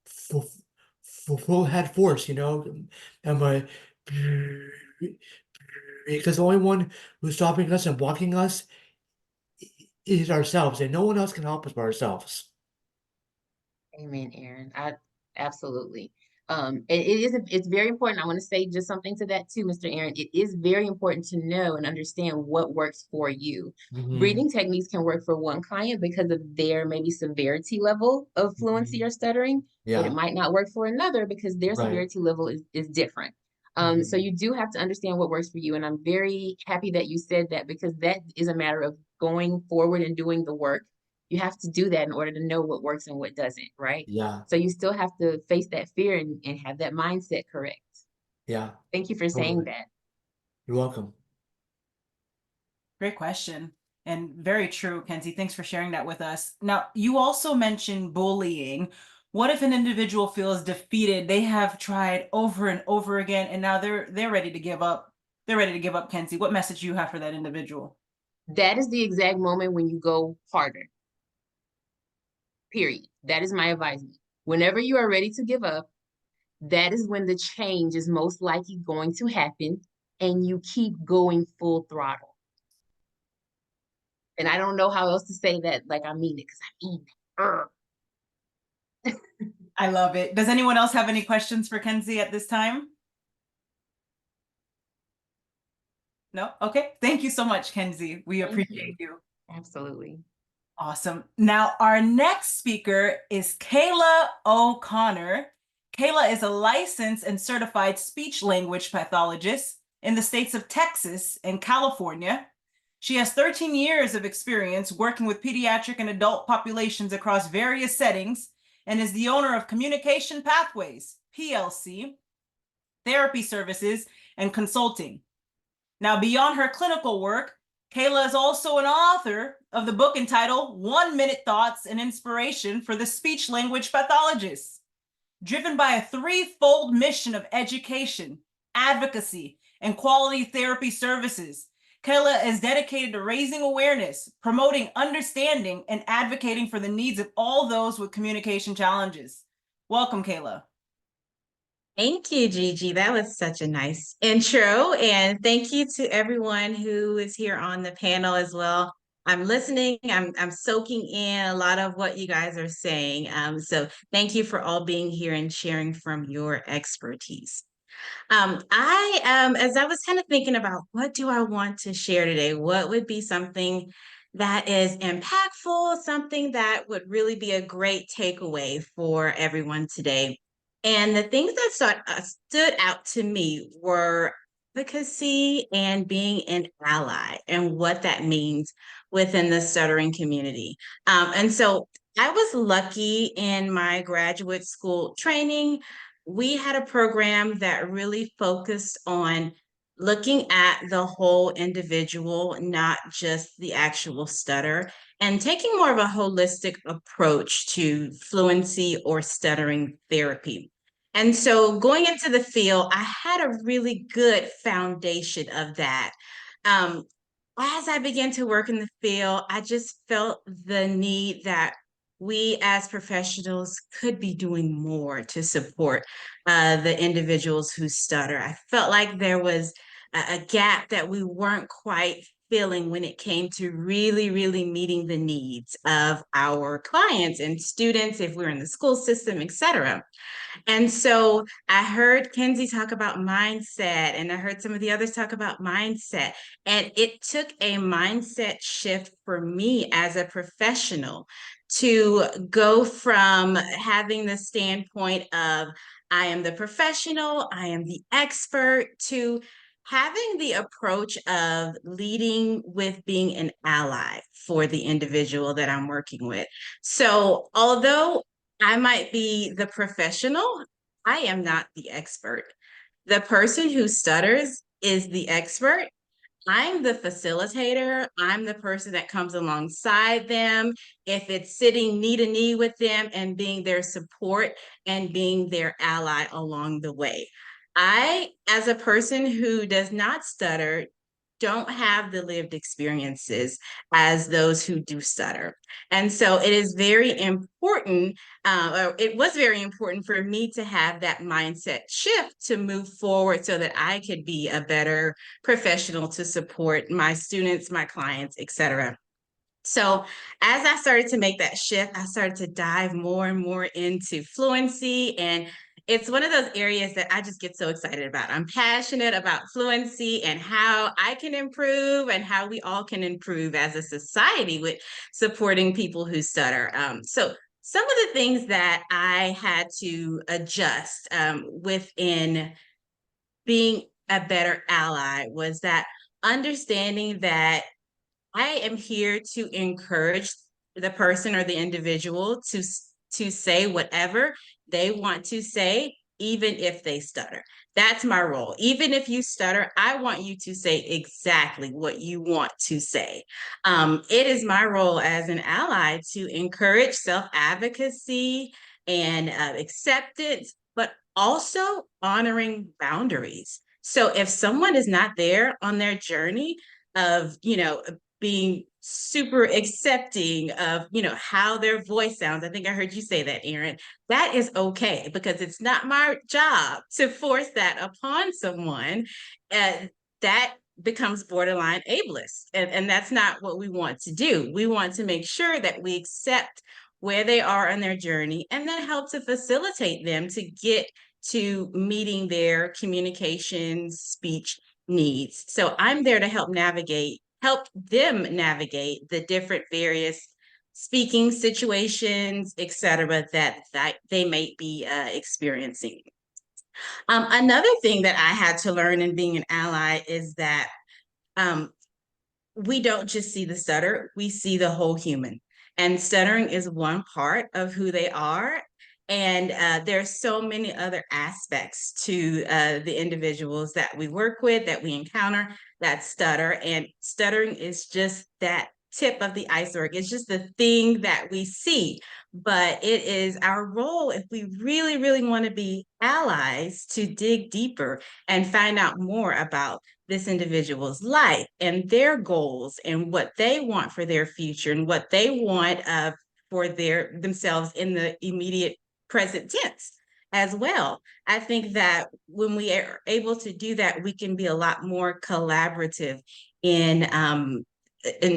full head force, and because the only one who's stopping us and blocking us is ourselves, and no one else can help us but ourselves. Amen, Aaron. I absolutely. It's very important. I want to say just something to that too, Mr. Aaron. It is very important to know and understand what works for you. Mhm. Breathing techniques can work for one client because of their maybe severity level of fluency or stuttering, but it Yeah, might not work for another because their right. severity level is different. So Mhm. you do have to understand what works for you. And I'm very happy that you said that because that is a matter of going forward and doing the work. You have to do that in order to know what works and what doesn't, right? Yeah, So you still have to face that fear and have that mindset correct. yeah, Thank you for saying totally. that. You're welcome. Great question. And very true, Kenzie. Thanks for sharing that with us. Now, you also mentioned bullying. What if an individual feels defeated? They have tried over and over again, and now they're ready to give up. They're ready to give up, Kenzie. What message do you have for that individual? That is the exact moment when you go harder, period. That is my advisement. Whenever you are ready to give up, that is when the change is most likely going to happen and you keep going full throttle. And I don't know how else to say that like I mean it because I mean it. I love it. Does anyone else have any questions for Kenzie at this time? No? Okay. Thank you so much, Kenzie. We Thank appreciate you. you. Absolutely. Awesome. Now, our next speaker is Kayla O'Connor. Kayla is a licensed and certified speech language pathologist in the states of Texas and California. She has 13 years of experience working with pediatric and adult populations across various settings and is the owner of Communication Pathways, PLC, therapy services, and consulting. Now, beyond her clinical work, Kayla is also an author of the book entitled 1 Minute Thoughts and Inspiration for the Speech Language Pathologist. Driven by a threefold mission of education, advocacy, and quality therapy services, Kayla is dedicated to raising awareness, promoting understanding, and advocating for the needs of all those with communication challenges. Welcome, Kayla. Thank you, Gigi. That was such a nice intro. And thank you to everyone who is here on the panel as well. I'm listening, I'm soaking in a lot of what you guys are saying. So thank you for all being here and sharing from your expertise. As I was kind of thinking about what do I want to share today, what would be something that is impactful, something that would really be a great takeaway for everyone today. And the things that stood out to me were advocacy and being an ally and what that means within the stuttering community. And so I was lucky in my graduate school training. We had a program that really focused on looking at the whole individual, not just the actual stutter, and taking more of a holistic approach to fluency or stuttering therapy. And so going into the field, I had a really good foundation of that. As I began to work in the field, I just felt the need that we as professionals could be doing more to support the individuals who stutter. I felt like there was a gap that we weren't quite filling when it came to really, really meeting the needs of our clients and students, if we're in the school system, et cetera. And so I heard Kenzie talk about mindset, and I heard some of the others talk about mindset. And it took a mindset shift for me as a professional to go from having the standpoint of I am the professional, I am the expert, to having the approach of leading with being an ally for the individual that I'm working with. So although I might be the professional, I am not the expert. The person who stutters is the expert. I'm the facilitator. I'm the person that comes alongside them. If it's sitting knee to knee with them and being their support and being their ally along the way. I, as a person who does not stutter, don't have the lived experiences as those who do stutter. And so it is very important, or it was very important for me to have that mindset shift to move forward so that I could be a better professional to support my students, my clients, et cetera. So as I started to make that shift, I started to dive more and more into fluency. And it's one of those areas that I just get so excited about. I'm passionate about fluency and how I can improve and how we all can improve as a society with supporting people who stutter. So some of the things that I had to adjust within being a better ally was that understanding that I am here to encourage the person or the individual to say whatever they want to say, even if they stutter. That's my role. Even if you stutter, I want you to say exactly what you want to say. It is my role as an ally to encourage self-advocacy and acceptance, but also honoring boundaries. So if someone is not there on their journey of, being super accepting of, how their voice sounds. I think I heard you say that, Erin. That is okay because it's not my job to force that upon someone. That becomes borderline ableist. And that's not what we want to do. We want to make sure that we accept where they are on their journey and then help to facilitate them to get to meeting their communication, speech needs. So I'm there to help them navigate the different various speaking situations, et cetera, that they may be experiencing. Another thing that I had to learn in being an ally is that we don't just see the stutter, we see the whole human. And stuttering is one part of who they are. And there's so many other aspects to the individuals that we work with, that we encounter, that stutter. And stuttering is just that tip of the iceberg. It's just the thing that we see. But it is our role, if we really, really want to be allies, to dig deeper and find out more about this individual's life and their goals and what they want for their future and what they want for themselves in the immediate present tense as well. I think that when we are able to do that, we can be a lot more collaborative in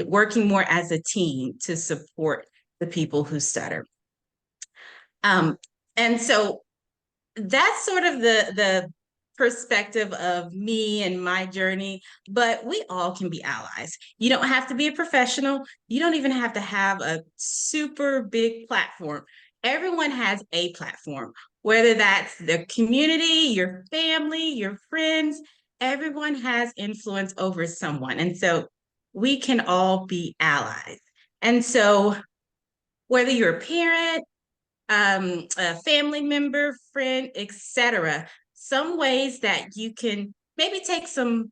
working more as a team to support the people who stutter. And so that's sort of the perspective of me and my journey, but we all can be allies. You don't have to be a professional. You don't even have to have a super big platform. Everyone has a platform, whether that's the community, your family, your friends, everyone has influence over someone. And so we can all be allies. And so whether you're a parent, a family member, friend, etc., some ways that you can maybe take some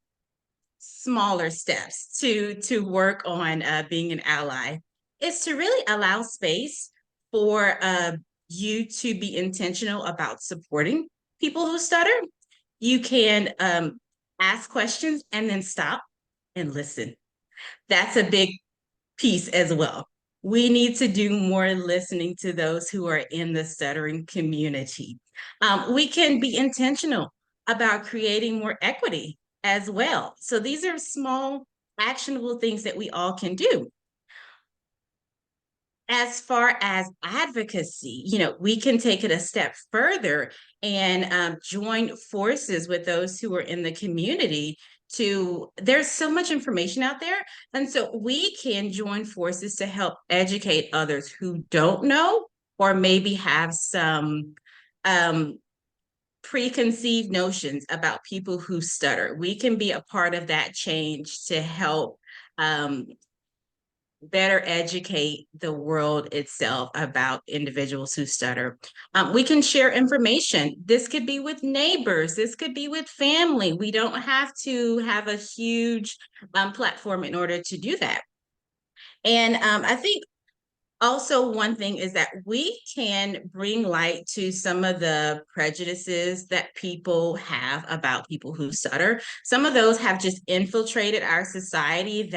smaller steps to work on being an ally is to really allow space for you to be intentional about supporting people who stutter. You can ask questions and then stop and listen. That's a big piece as well. We need to do more listening to those who are in the stuttering community. We can be intentional about creating more equity as well. So these are small, actionable things that we all can do. As far as advocacy, we can take it a step further and join forces with those who are in the community there's so much information out there. And so we can join forces to help educate others who don't know or maybe have some preconceived notions about people who stutter. We can be a part of that change to help better educate the world itself about individuals who stutter. We can share information. This could be with neighbors. This could be with family. We don't have to have a huge platform in order to do that. And I think also, one thing is that we can bring light to some of the prejudices that people have about people who stutter. Some of those have just infiltrated our society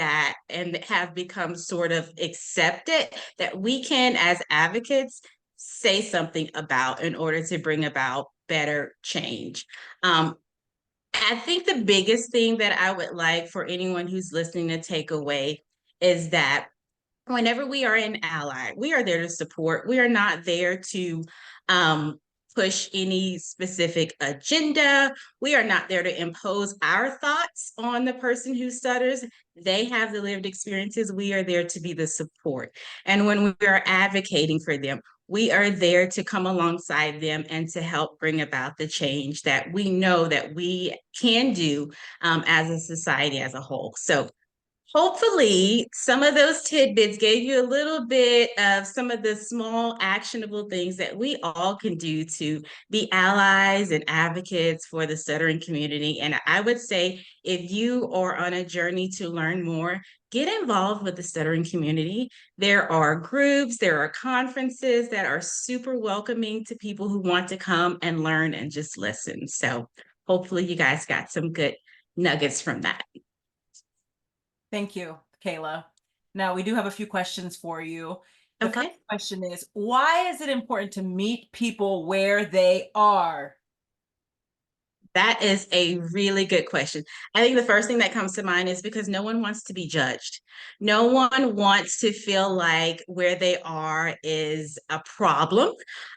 and have become sort of accepted that we can, as advocates, say something about in order to bring about better change. I think the biggest thing that I would like for anyone who's listening to take away is that whenever we are an ally, we are there to support. We are not there to push any specific agenda. We are not there to impose our thoughts on the person who stutters. They have the lived experiences. We are there to be the support. And when we are advocating for them, we are there to come alongside them and to help bring about the change that we know that we can do as a society as a whole. So hopefully, some of those tidbits gave you a little bit of some of the small actionable things that we all can do to be allies and advocates for the stuttering community. And I would say if you are on a journey to learn more, get involved with the stuttering community. There are groups, there are conferences that are super welcoming to people who want to come and learn and just listen. So hopefully you guys got some good nuggets from that. Thank you, Kayla. Now, we do have a few questions for you. The Okay. first question is, why is it important to meet people where they are? That is a really good question. I think the first thing that comes to mind is because no one wants to be judged. No one wants to feel like where they are is a problem.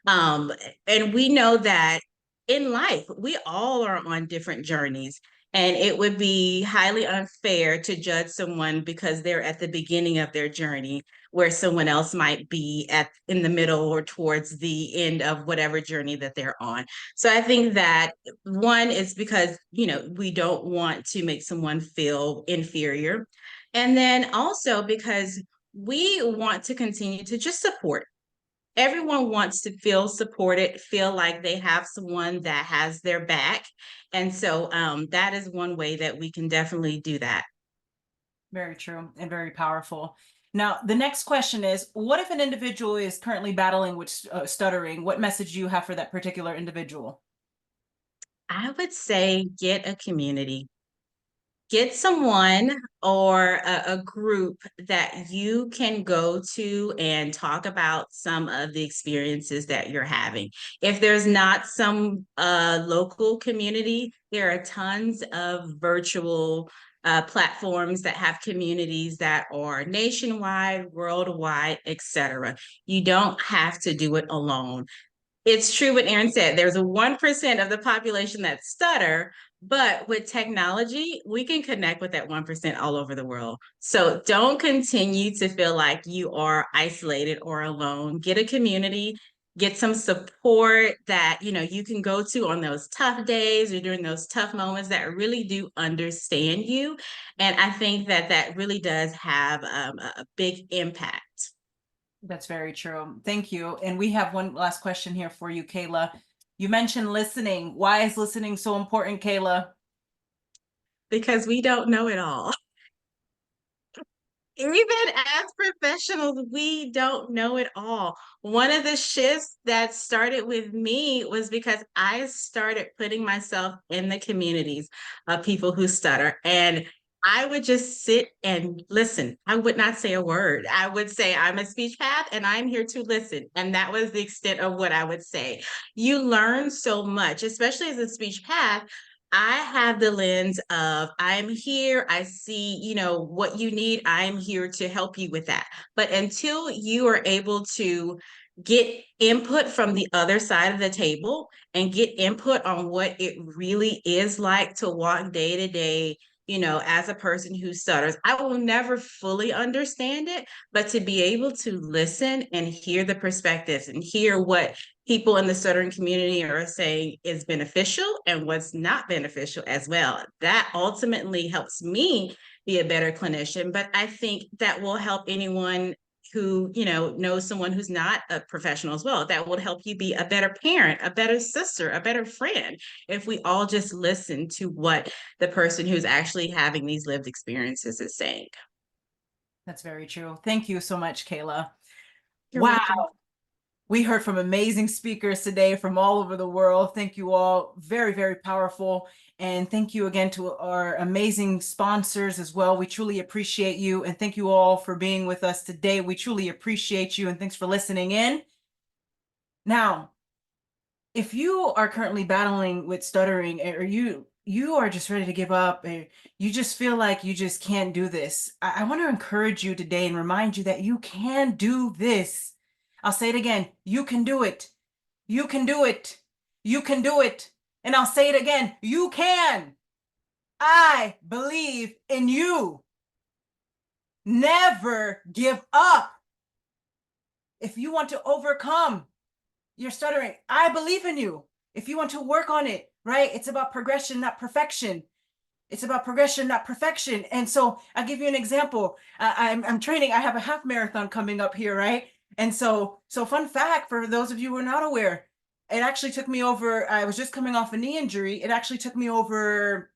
And we know that in life, we all are on different journeys. And it would be highly unfair to judge someone because they're at the beginning of their journey, where someone else might be in the middle or towards the end of whatever journey that they're on. So I think that one is because, we don't want to make someone feel inferior. And then also because we want to continue to just support. Everyone wants to feel supported, feel like they have someone that has their back. And so that is one way that we can definitely do that. Very true and very powerful. Now, the next question is, what if an individual is currently battling with stuttering? What message do you have for that particular individual? I would say get a community. Get someone or a group that you can go to and talk about some of the experiences that you're having. If there's not some local community, there are tons of virtual platforms that have communities that are nationwide, worldwide, etc. You don't have to do it alone. It's true what Erin said. There's a 1% of the population that stutter, but with technology, we can connect with that 1% all over the world. So don't continue to feel like you are isolated or alone. Get a community, get some support that you can go to on those tough days or during those tough moments that really do understand you. And I think that really does have a big impact. That's very true. Thank you. And we have one last question here for you, Kayla. You mentioned listening. Why is listening so important, Kayla? Because we don't know it all. Even as professionals, we don't know it all. One of the shifts that started with me was because I started putting myself in the communities of people who stutter. And I would just sit and listen. I would not say a word. I would say, I'm a speech path and I'm here to listen. And that was the extent of what I would say. You learn so much, especially as a speech path. I have the lens of, I'm here, I see, what you need. I'm here to help you with that. But until you are able to get input from the other side of the table and get input on what it really is like to walk day to day, as a person who stutters, I will never fully understand it, but to be able to listen and hear the perspectives and hear what people in the stuttering community are saying is beneficial and what's not beneficial as well. That ultimately helps me be a better clinician, but I think that will help anyone who, knows someone who's not a professional as well. That will help you be a better parent, a better sister, a better friend, if we all just listen to what the person who's actually having these lived experiences is saying. That's very true. Thank you so much, Kayla. You're Wow. welcome. We heard from amazing speakers today from all over the world. Thank you all. Very, very powerful. And thank you again to our amazing sponsors as well. We truly appreciate you. And thank you all for being with us today. We truly appreciate you. And thanks for listening in. Now, if you are currently battling with stuttering, or you are just ready to give up, or you just feel like you just can't do this, I want to encourage you today and remind you that you can do this. I'll say it again. You can do it. You can do it. You can do it. And I'll say it again. You can. I believe in you. Never give up. If you want to overcome your stuttering, I believe in you. If you want to work on it, right? It's about progression, not perfection. It's about progression, not perfection. And so I'll give you an example. I'm training. I have a half marathon coming up here, right? And so fun fact for those of you who are not aware, it actually took me over, I was just coming off a knee injury. It actually took me over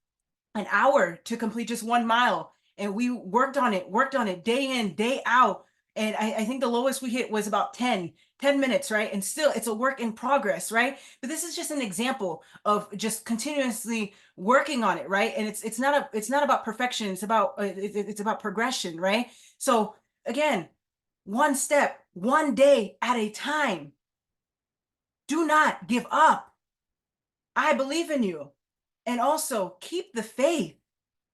an hour to complete just 1 mile. And we worked on it day in, day out. And I think the lowest we hit was about 10 minutes, right? And still it's a work in progress, right? But this is just an example of just continuously working on it, right? And it's not about perfection. It's about progression, right? So again, one step, one day at a time. Do not give up. I believe in you. And also keep the faith.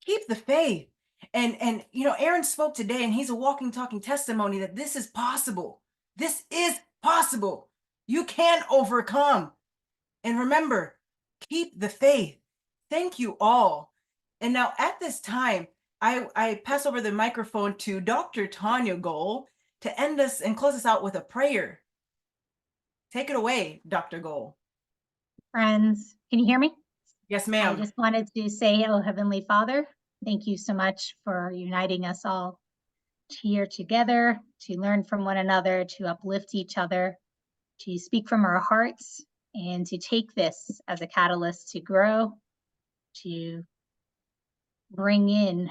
Keep the faith. And Aaron spoke today, and he's a walking, talking testimony that this is possible. This is possible. You can overcome. And remember, keep the faith. Thank you all. And now at this time, I pass over the microphone to Dr. Tanya Goal to end us and close us out with a prayer. Take it away, Dr. Goal. Friends, can you hear me? Yes, I ma'am. just wanted to say, oh, Heavenly Father, thank you so much for uniting us all here together to learn from one another, to uplift each other, to speak from our hearts, and to take this as a catalyst to grow, to bring in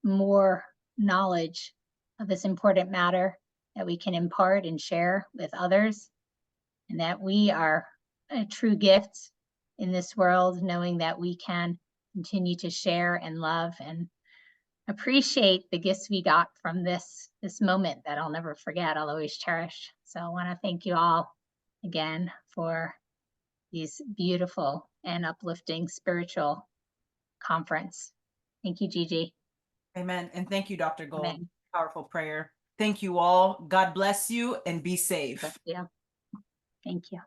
more knowledge of this important matter that we can impart and share with others, and that we are a true gift in this world, knowing that we can continue to share and love and appreciate the gifts we got from this moment that I'll never forget, I'll always cherish. So I want to thank you all again for these beautiful and uplifting spiritual conference. Thank you, Gigi. Amen. And thank you, Dr. Gold. Amen. Powerful prayer. Thank you all. God bless you and be safe. Yeah. Thank you.